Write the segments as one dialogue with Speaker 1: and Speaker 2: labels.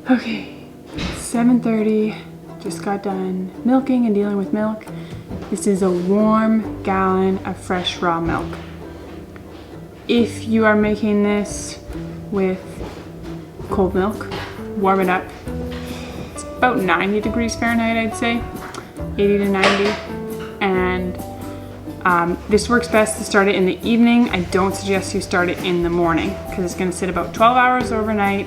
Speaker 1: Okay, 7:30, just got done milking and dealing with milk. This is a warm gallon of fresh raw milk. If you are making this with cold milk, warm it up. It's about 90 degrees Fahrenheit, I'd say, 80 to 90. And this works best to start it in the evening. I don't suggest you start it in the morning because it's gonna sit about 12 hours overnight.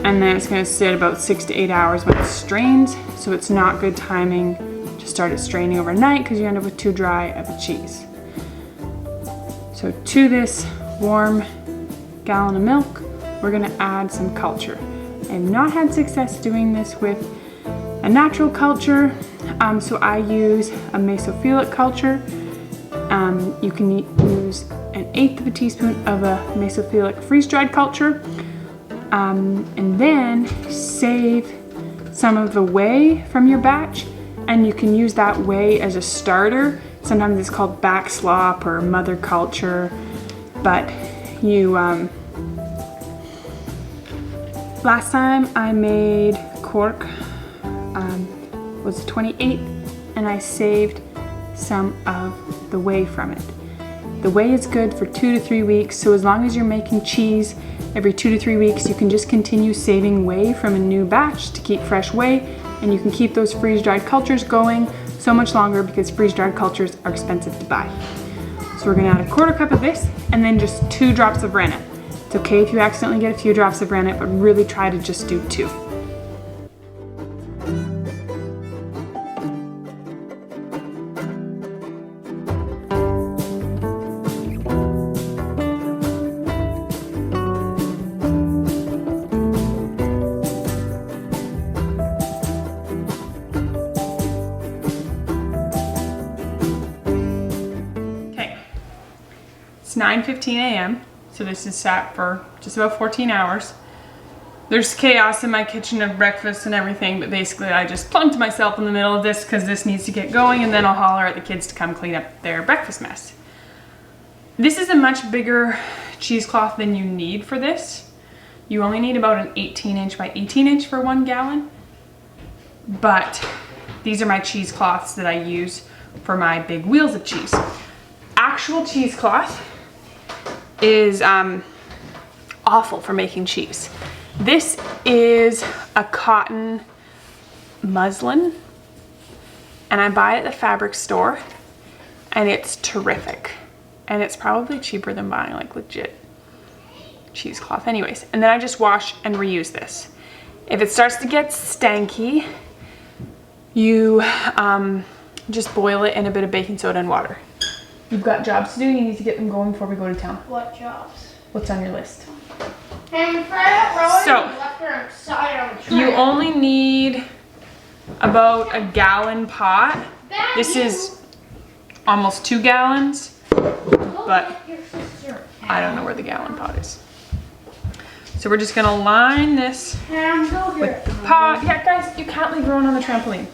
Speaker 1: And then it's gonna sit about 6 to 8 hours when it's strained. So it's not good timing to start it straining overnight because you end up with too dry of a cheese. So to this warm gallon of milk, we're gonna add some culture. I have not had success doing this with a natural culture, so I use a mesophilic culture. You can use 1/8 of a teaspoon of a mesophilic freeze-dried culture. And then save some of the whey from your batch, and you can use that whey as a starter. Sometimes it's called back slop or mother culture, but you, last time I made Quark, was 28, and I saved some of the whey from it. The whey is good for 2 to 3 weeks, so as long as you're making cheese every 2 to 3 weeks, you can just continue saving whey from a new batch to keep fresh whey, and you can keep those freeze-dried cultures going so much longer because freeze-dried cultures are expensive to buy. So we're gonna add 1/4 cup of this and then just 2 drops of rennet. It's okay if you accidentally get a few drops of rennet, but really try to just do 2. It's 9:15 a.m. so this is sat for just about 14 hours. There's chaos in my kitchen of breakfast and everything, but basically I just plunked myself in the middle of this because this needs to get going, and then I'll holler at the kids to come clean up their breakfast mess. This is a much bigger cheesecloth than you need for this. You only need about an 18-inch by 18-inch for 1 gallon, but these are my cheesecloths that I use for my big wheels of cheese. Actual cheesecloth is awful for making cheese. This is a cotton muslin, and I buy it at the fabric store, and it's terrific. And it's probably cheaper than buying like legit cheesecloth anyways. And then I just wash and reuse this. If it starts to get stanky, you just boil it in a bit of baking soda and water. You've got jobs to do. You need to get them going before we go to town.
Speaker 2: What jobs?
Speaker 1: What's on your list?
Speaker 2: So,
Speaker 1: you only need about a gallon pot. This is almost 2 gallons, but I don't know where the gallon pot is. So we're just gonna line this with the pot. Yeah, guys, you can't leave Rowan on the trampoline.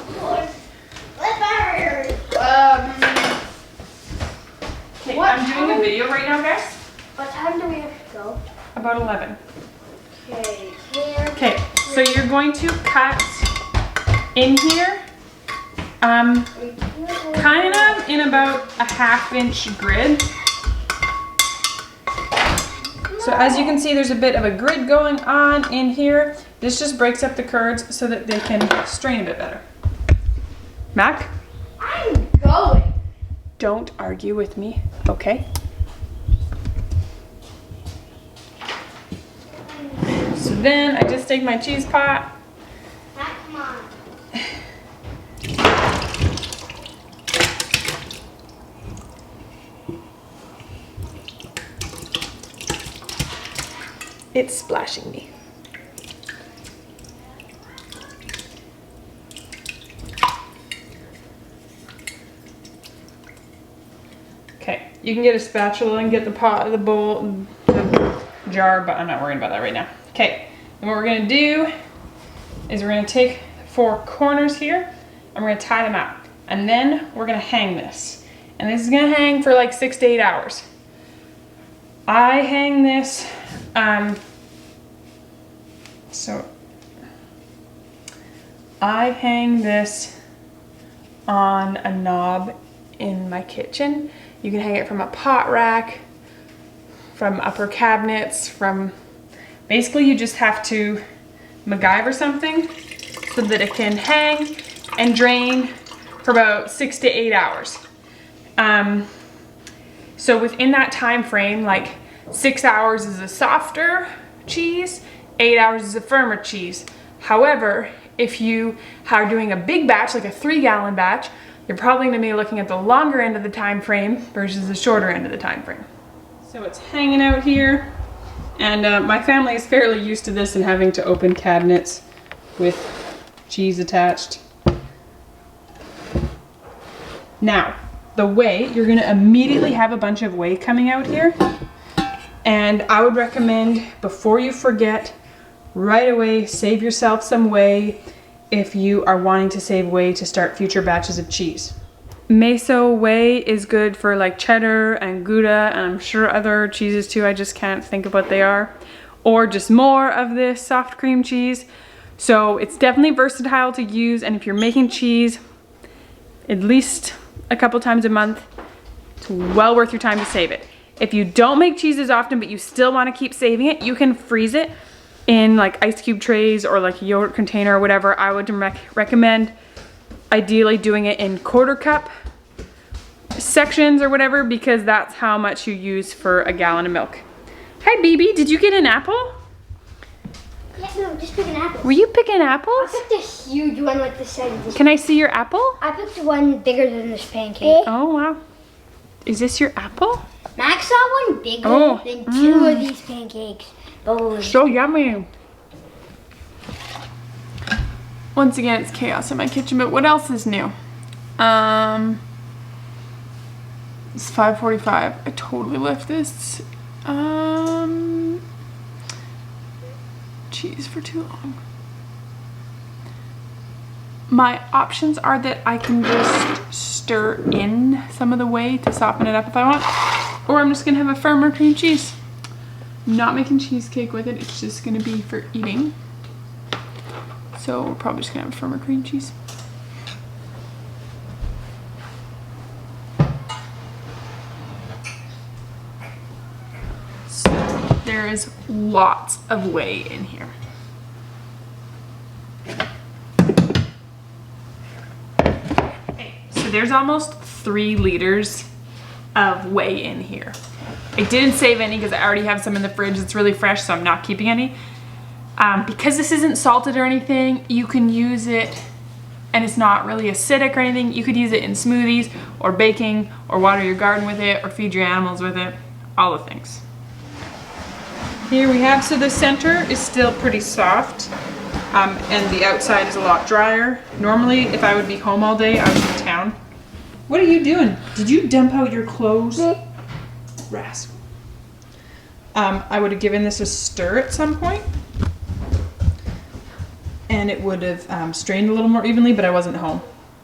Speaker 1: Okay, I'm doing a video right now, guys.
Speaker 2: What time do we have to go?
Speaker 1: About 11.
Speaker 2: Okay.
Speaker 1: Okay, so you're going to cut in here, kind of in about a 1/2-inch grid. So as you can see, there's a bit of a grid going on in here. This just breaks up the curds so that they can strain a bit better. Mac?
Speaker 2: I'm going.
Speaker 1: Don't argue with me, okay? So then I just take my cheese pot.
Speaker 2: Come on.
Speaker 1: It's splashing me. Okay, you can get a spatula and get the pot, the bowl, the jar, but I'm not worrying about that right now. Okay, and what we're gonna do is we're gonna take 4 corners here and we're gonna tie them up. And then we're gonna hang this. And this is gonna hang for like 6 to 8 hours. I hang this, so I hang this on a knob in my kitchen. You can hang it from a pot rack, from upper cabinets, from basically you just have to MacGyver something so that it can hang and drain for about 6 to 8 hours. So within that time frame, like 6 hours is a softer cheese, 8 hours is a firmer cheese. However, if you are doing a big batch, like a 3-gallon batch, you're probably gonna be looking at the longer end of the time frame versus the shorter end of the time frame. So it's hanging out here, and my family is fairly used to this and having to open cabinets with cheese attached. Now, the whey, you're gonna immediately have a bunch of whey coming out here. And I would recommend, before you forget, right away, save yourself some whey if you are wanting to save whey to start future batches of cheese. Meso whey is good for like cheddar and Gouda, and I'm sure other cheeses too, I just can't think of what they are. Or just more of this soft cream cheese. So it's definitely versatile to use, and if you're making cheese at least a couple times a month, it's well worth your time to save it. If you don't make cheeses often but you still want to keep saving it, you can freeze it in like ice cube trays or like a yogurt container or whatever. I would recommend ideally doing it in quarter cup sections or whatever, because that's how much you use for a gallon of milk. Hi BB, did you get an apple?
Speaker 2: Yeah, no, just pick an apple.
Speaker 1: Were you picking apples?
Speaker 2: I picked a huge one with the size of this.
Speaker 1: Can I see your apple?
Speaker 2: I picked one bigger than this pancake.
Speaker 1: Oh wow. Is this your apple?
Speaker 2: Max saw one bigger than 2 of these pancakes. Oh,
Speaker 1: So yummy. Once again, it's chaos in my kitchen, but what else is new? It's 5:45. I totally left this cheese for too long. My options are that I can just stir in some of the whey to soften it up if I want, or I'm just gonna have a firmer cream cheese. I'm not making cheesecake with it, it's just gonna be for eating. So we're probably just gonna have a firmer cream cheese. So there is lots of whey in here. So there's almost 3 liters of whey in here. I didn't save any because I already have some in the fridge. It's really fresh, so I'm not keeping any. Because this isn't salted or anything, you can use it, and it's not really acidic or anything. You could use it in smoothies or baking or water your garden with it or feed your animals with it, all the things. Here we have, so the center is still pretty soft, and the outside is a lot drier. Normally, if I would be home all day, I would be in town. What are you doing? Did you dump out your clothes? Rascal. I would have given this a stir at some point, and it would have strained a little more evenly, but I wasn't home,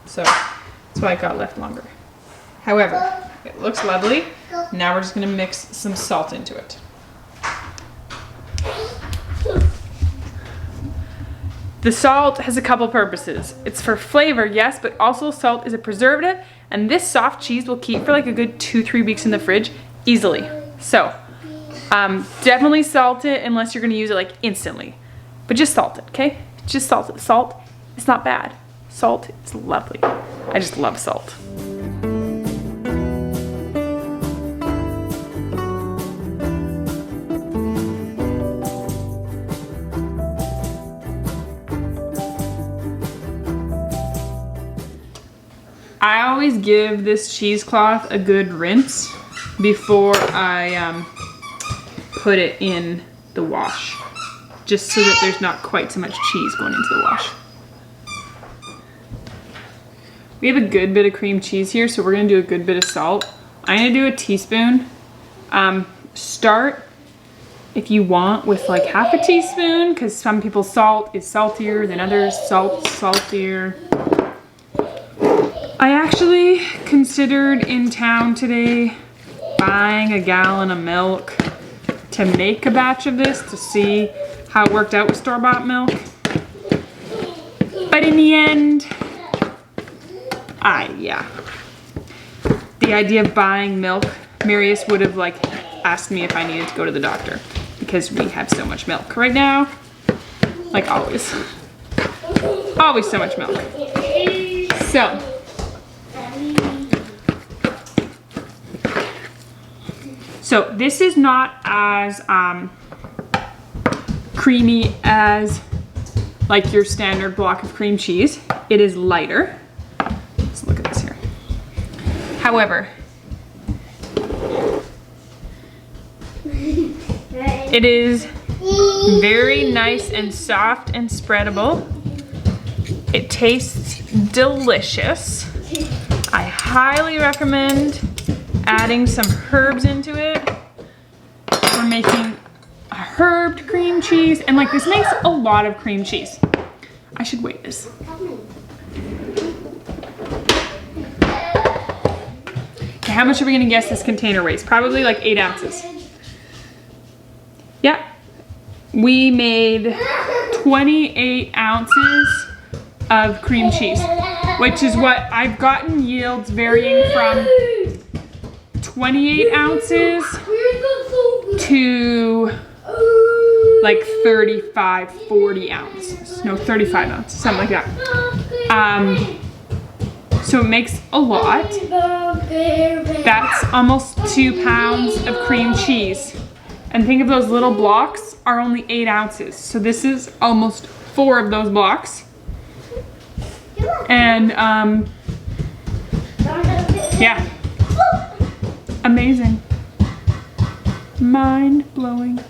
Speaker 1: so that's why it got left longer. However, it looks lovely. Now we're just going to mix some salt into it. The salt has a couple purposes. It's for flavor, yes, but also salt is a preservative, and this soft cheese will keep for like a good 2-3 weeks in the fridge easily. So definitely salt it unless you're gonna use it like instantly, but just salt it, okay? Just salt it. Salt, it's not bad. Salt is lovely. I just love salt. I always give this cheesecloth a good rinse before I put it in the wash, just so that there's not quite so much cheese going into the wash. We have a good bit of cream cheese here, so we're gonna do a good bit of salt. I'm gonna do a teaspoon. Start, if you want, with like half a teaspoon, because some people's salt is saltier than others, saltier. I actually considered in town today buying a gallon of milk to make a batch of this to see how it worked out with store-bought milk. But in the end, yeah. The idea of buying milk, Marius would have like asked me if I needed to go to the doctor because we have so much milk right now. Like always. Always so much milk. So this is not as creamy as like your standard block of cream cheese. It is lighter. Let's look at this here. However, it is very nice and soft and spreadable. It tastes delicious. I highly recommend adding some herbs into it. We're making a herbed cream cheese, and like this makes a lot of cream cheese. I should weigh this. Okay, how much are we gonna guess this container weighs? Probably like 8 ounces. Yeah, we made 28 ounces of cream cheese, which is what I've gotten yields varying from 28 ounces to like 35, 40 ounces. No, 35 ounces, something like that. So it makes a lot. That's almost 2 pounds of cream cheese. And think of those little blocks are only 8 ounces. So this is almost 4 of those blocks. And yeah, amazing, mind blowing.